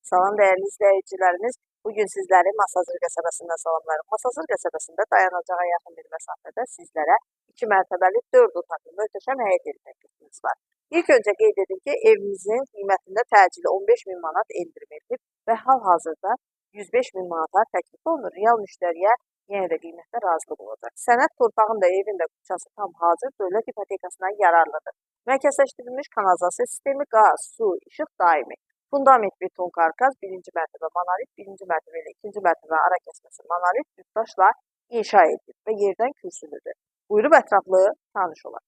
Salam dəyərli izləyicilərimiz. Bugün sizləri Masazır qəsəbəsindən salamlarım. Masazır qəsəbəsində dayanacağa yaxın bir məsafədə sizlərə 2 mərtəbəli 4 otaqlı möhtəşəm həyət evi təklifimiz var. İlk öncə qeyd edim ki, evimizin qiymətində təcili 15.000 manat endirim edilib və hal-hazırda 105.000 manata təklif olunur. Real müştəriyə yenə də qiymətdə razılıq olacaq. Sənəd torpağın da evin də bütçəsi tam hazır, dövlət ipotekasından yararlıdır. Mərkəzləşdirilmiş kanalizasiya sistemi, qaz, su, işıq daimi. Fundament beton karkas, birinci mərtəbə monolit, birinci mərtəbə ilə ikinci mərtəbə ara kəsməsi monolit yurttaşla inşa edilib və yerdən kürsülüdür. Buyurub ətraflı tanış olaq.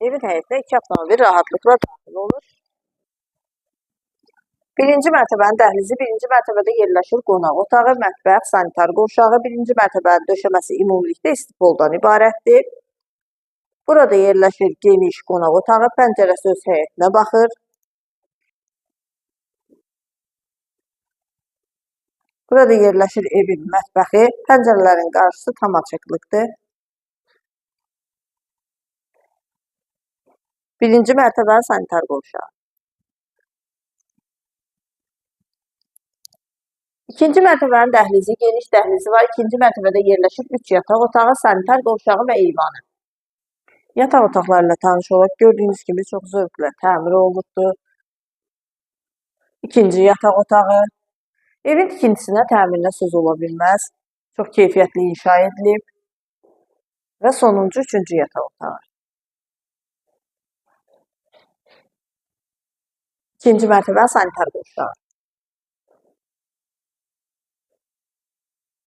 Evin həyətinə 2 avtomobil rahatlıqla daxil olur. Birinci mərtəbənin dəhlizi, birinci mərtəbədə yerləşir qonaq otağı, mətbəx, sanitar qovşağı, birinci mərtəbənin döşəməsi ümumilikdə istipoldan ibarətdir. Burada yerləşir geniş qonaq otağı, pəncərəsi öz həyətinə baxır. Burada yerləşir evin mətbəxi, pəncərələrin qarşısı tam açıqlıqdır. Birinci mərtəbə sanitar qovşağı. İkinci mərtəbənin dəhlizi, geniş dəhlizi var. İkinci mərtəbədə yerləşir 3 yataq otağı, sanitar qovşağı və eyvanı. Yataq otaqlarıyla tanış olaq. Gördüyünüz kimi çox zövqlə təmir olunubdur. İkinci yataq otağı. Evin tikintisinə, təmirinə söz ola bilməz. Çox keyfiyyətli inşa edilib. Və sonuncu, üçüncü yataq otağı. İkinci mərtəbə sanitar qovşağı.